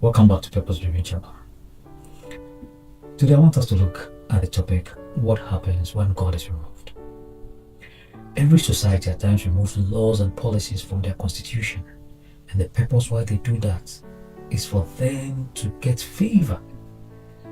Welcome back to Purpose Driven Channel. Today I want us to look at the topic, what happens when God is removed. Every society at times removes laws and policies from their constitution, and the purpose why they do that is for them to get favor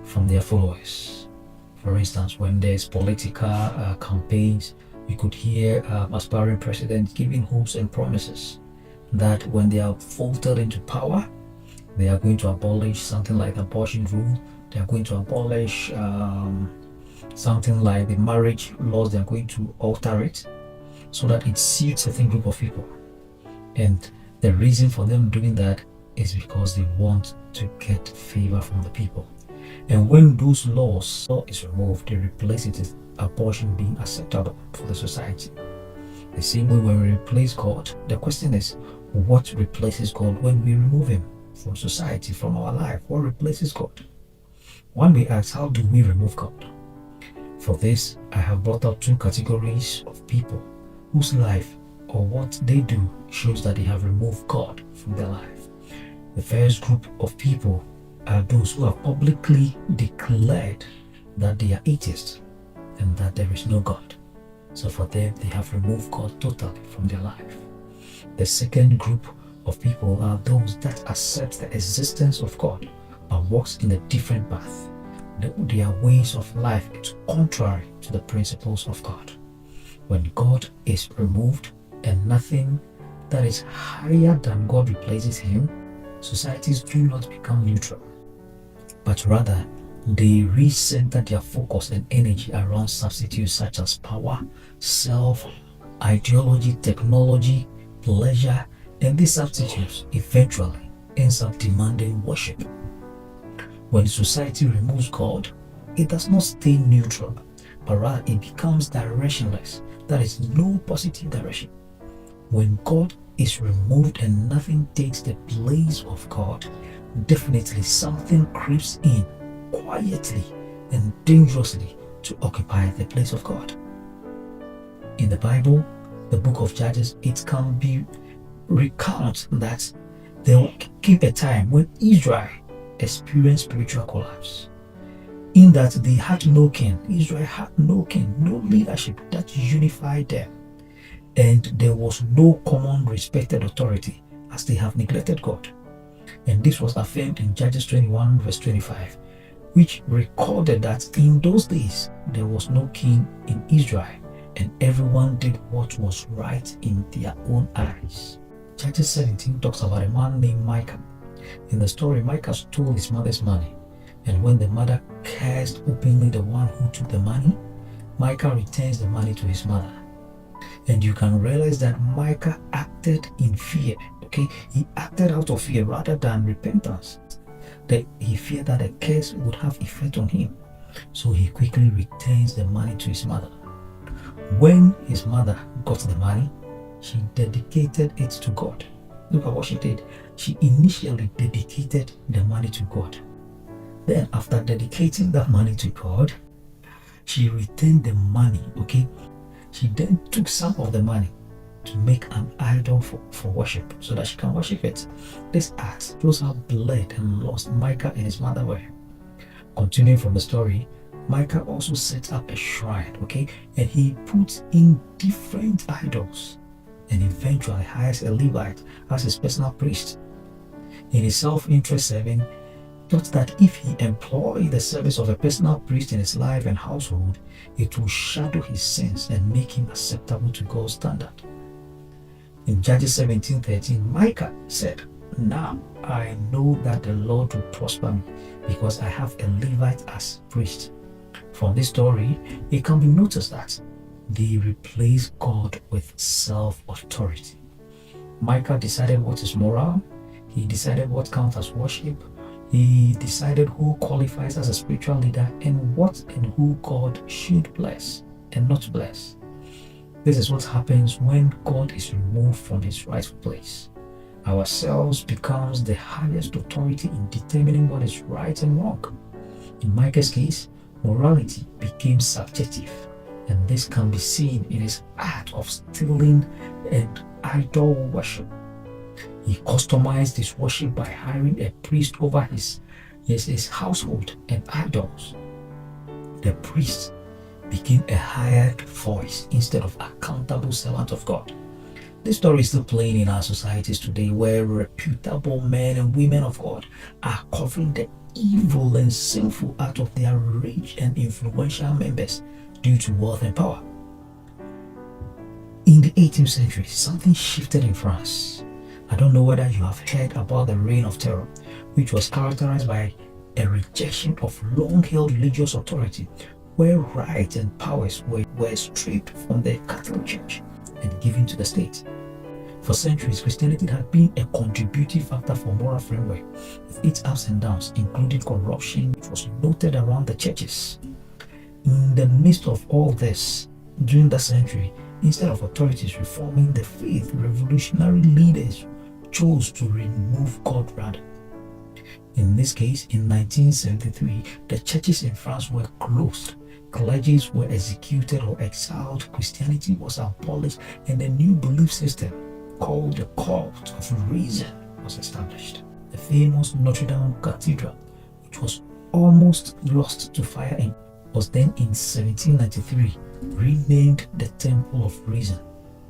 from their followers. For instance, when there's political campaigns, you could hear aspiring presidents giving hopes and promises that when they are vaulted into power, they are going to abolish something like abortion rule. They are going to abolish something like the marriage laws. They are going to alter it so that it suits a certain group of people. And the reason for them doing that is because they want to get favor from the people. And when those law is removed, they replace it with abortion being acceptable for the society. The same way when we replace God, the question is, what replaces God when we remove Him from society, from our life? What replaces God? One may ask, how do we remove God? For this, I have brought out two categories of people whose life or what they do shows that they have removed God from their life. The first group of people are those who have publicly declared that they are atheists and that there is no God. So for them, they have removed God totally from their life. The second group of people are those that accept the existence of God but walks in a different path. Their ways of life is contrary to the principles of God. When God is removed and nothing that is higher than God replaces Him, societies do not become neutral, but rather they recenter their focus and energy around substitutes such as power, self, ideology, technology, pleasure, and these substitutes eventually ends up demanding worship. When society removes God, it does not stay neutral, but rather it becomes directionless. There is no positive direction. When God is removed and nothing takes the place of God, definitely something creeps in quietly and dangerously to occupy the place of God. In the Bible, the book of Judges, it can be recounted that there came a time when Israel experienced spiritual collapse, in that they had no king. Israel had no king, no leadership that unified them, and there was no common respected authority as they have neglected God. And this was affirmed in Judges 21 verse 25, which recorded that in those days there was no king in Israel, and everyone did what was right in their own eyes. Judges 17 talks about a man named Micah. In the story, Micah stole his mother's money, and when the mother cursed openly the one who took the money, Micah returns the money to his mother. And you can realize that Micah acted in fear. Okay, he acted out of fear rather than repentance. That he feared that the curse would have effect on him, so he quickly returns the money to his mother. When his mother got the money, she dedicated it to God. Look at what she did. She initially dedicated the money to God. Then after dedicating that money to God, she returned the money, okay? She then took some of the money to make an idol for worship so that she can worship it. This act shows how bled and lost Micah and his mother were. Continuing from the story, Micah also set up a shrine, okay? And he put in different idols, and eventually hires a Levite as his personal priest. In his self-interest serving, thought that if he employed the service of a personal priest in his life and household, it will shadow his sins and make him acceptable to God's standard. In Judges 17:13, Micah said, "Now I know that the Lord will prosper me because I have a Levite as priest." From this story, it can be noticed that they replace God with self-authority. Micah decided what is moral. He decided what counts as worship. He decided who qualifies as a spiritual leader and what and who God should bless and not bless. This is what happens when God is removed from His rightful place. Ourselves becomes the highest authority in determining what is right and wrong. In Micah's case, morality became subjective, and this can be seen in his act of stealing and idol worship. He customized his worship by hiring a priest over his household and idols. The priest became a hired voice instead of accountable servant of God. This story is still playing in our societies today, where reputable men and women of God are covering the evil and sinful act of their rich and influential members due to wealth and power. In the 18th century, something shifted in France. I don't know whether you have heard about the Reign of Terror, which was characterized by a rejection of long-held religious authority, where rights and powers were stripped from the Catholic Church and given to the state. For centuries, Christianity had been a contributing factor for moral framework, with its ups and downs, including corruption, which was noted around the churches. In the midst of all this, during that century, instead of authorities reforming the faith, revolutionary leaders chose to remove God rather. In this case, in 1973, the churches in France were closed, clergies were executed or exiled, Christianity was abolished, and a new belief system called the cult of reason was established. The famous Notre Dame Cathedral, which was almost lost to fire, was then in 1793 renamed the Temple of Reason,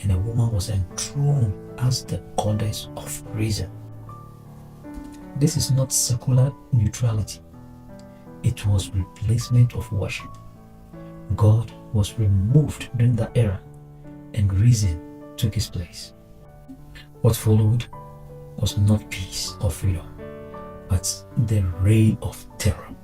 and a woman was enthroned as the goddess of reason. This is not secular neutrality. It was replacement of worship. God was removed during that era, and reason took his place. What followed was not peace or freedom, but the reign of terror.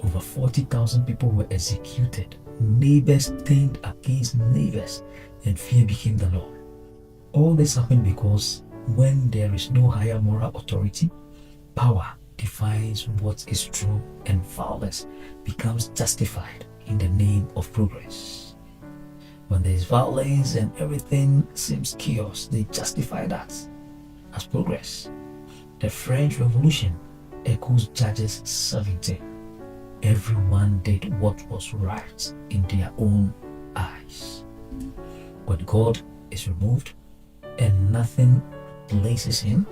Over 40,000 people were executed. Neighbors turned against neighbors, and fear became the law. All this happened because when there is no higher moral authority, power defines what is true, and violence becomes justified in the name of progress. When there is violence and everything seems chaos, they justify that as progress. The French Revolution echoes Judges 17. Everyone did what was right in their own eyes. When God is removed and nothing places him,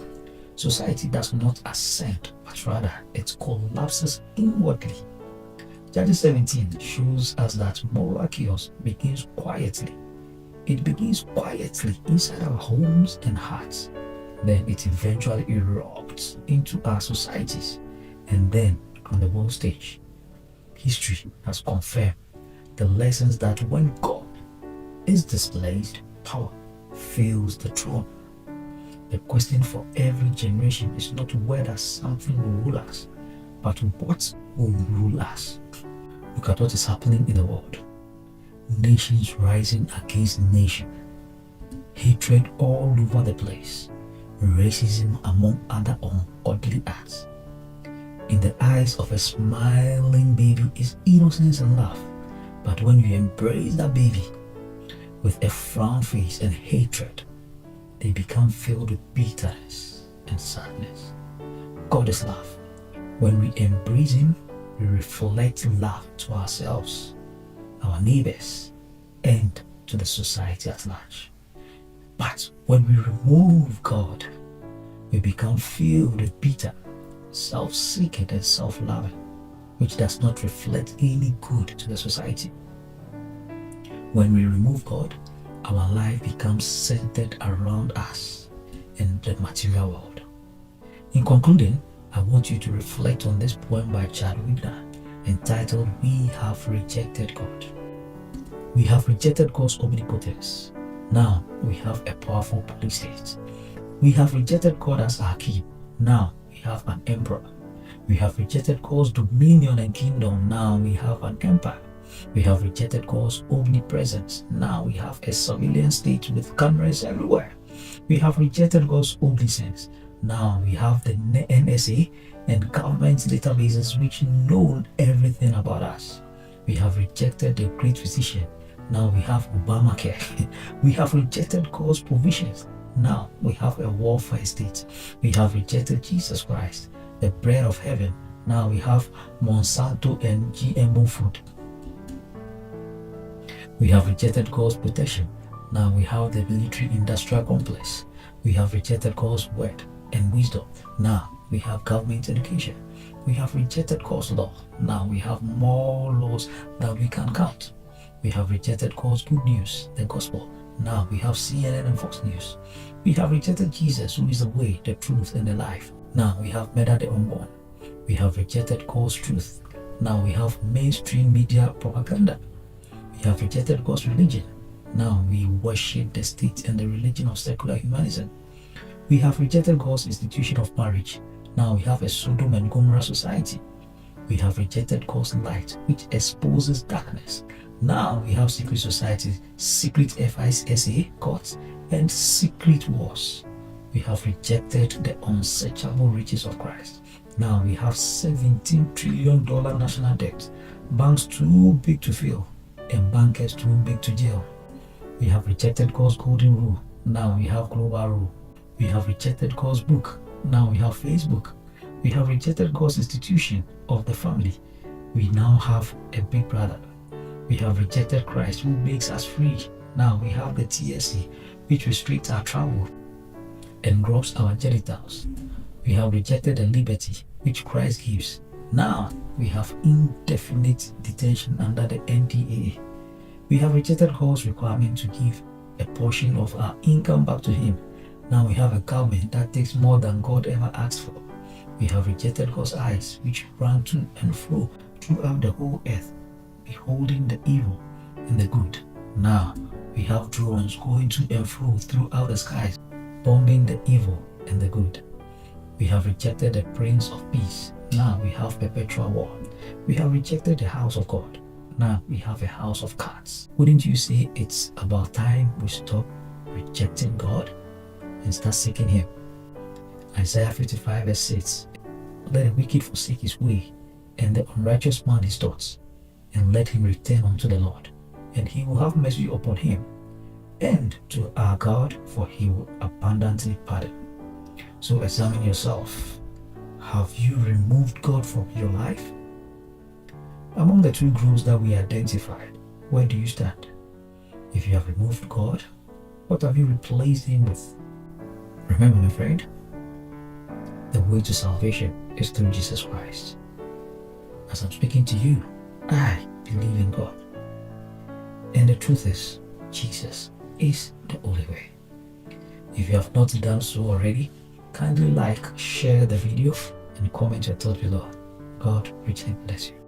society does not ascend, but rather it collapses inwardly. Judges 17 shows us that moral chaos begins quietly. It begins quietly inside our homes and hearts. Then it eventually erupts into our societies, and then on the world stage. History has confirmed the lessons that when God is displaced, power fills the throne. The question for every generation is not whether something will rule us, but what will rule us. Look at what is happening in the world. Nations rising against nation. Hatred all over the place. Racism among other ungodly acts. In the eyes of a smiling baby is innocence and love. But when you embrace that baby with a frown face and hatred, they become filled with bitterness and sadness. God is love. When we embrace him, we reflect love to ourselves, our neighbors, and to the society at large. But when we remove God, we become filled with bitter, self-seeking and self-loving, which does not reflect any good to the society. When we remove God, our life becomes centered around us and the material world. In concluding, I want you to reflect on this poem by Chadwick entitled We Have Rejected God. We have rejected God's omnipotence. Now we have a powerful police state. We have rejected God as our king. Now we have an emperor. We have rejected God's dominion and kingdom. Now we have an empire. We have rejected God's omnipresence. Now we have a surveillance state with cameras everywhere. We have rejected God's omniscience. Now we have the NSA and government databases which know everything about us. We have rejected the great physician. Now we have Obamacare. We have rejected God's provisions. Now we have a welfare state. We have rejected Jesus Christ, the bread of heaven. Now we have Monsanto and GMO food. We have rejected God's protection. Now we have the military industrial complex. We have rejected God's word and wisdom. Now we have government education. We have rejected God's law. Now we have more laws than we can count. We have rejected God's good news, the gospel. Now we have CNN and Fox News. We have rejected Jesus, who is the way, the truth, and the life. Now we have murdered the unborn. We have rejected God's truth. Now we have mainstream media propaganda. We have rejected God's religion. Now we worship the state and the religion of secular humanism. We have rejected God's institution of marriage. Now we have a Sodom and Gomorrah society. We have rejected God's light, which exposes darkness. Now we have secret societies, secret FISA courts, and secret wars. We have rejected the unsearchable riches of Christ. Now we have $17 trillion national debt, banks too big to fail, and bankers too big to jail. We have rejected God's golden rule. Now we have global rule. We have rejected God's book. Now we have Facebook. We have rejected God's institution of the family. We now have a big brother. We have rejected Christ, who makes us free. Now we have the TSA, which restricts our travel and robs our genitals. We have rejected the liberty which Christ gives. Now we have indefinite detention under the NDAA. We have rejected God's requirement to give a portion of our income back to Him. Now we have a government that takes more than God ever asked for. We have rejected God's eyes, which run to and fro throughout the whole earth, beholding the evil and the good. Now we have drones going to and fro throughout the skies, bombing the evil and the good. We have rejected the Prince of Peace. Now we have perpetual war. We have rejected the house of God. Now we have a house of cards. Wouldn't you say it's about time we stop rejecting God and start seeking Him? Isaiah 55 verse 6. Let the wicked forsake his way, and the unrighteous man his thoughts, and let him return unto the Lord, and He will have mercy upon him, and to our God, for He will abundantly pardon. So examine yourself. Have you removed God from your life? Among the two groups that we identified, where do you stand? If you have removed God, what have you replaced Him with? Remember, my friend, the way to salvation is through Jesus Christ. As I'm speaking to you, I believe in God. And the truth is, Jesus is the only way. If you have not done so already, kindly like, share the video, and comment your thoughts below. God richly bless you.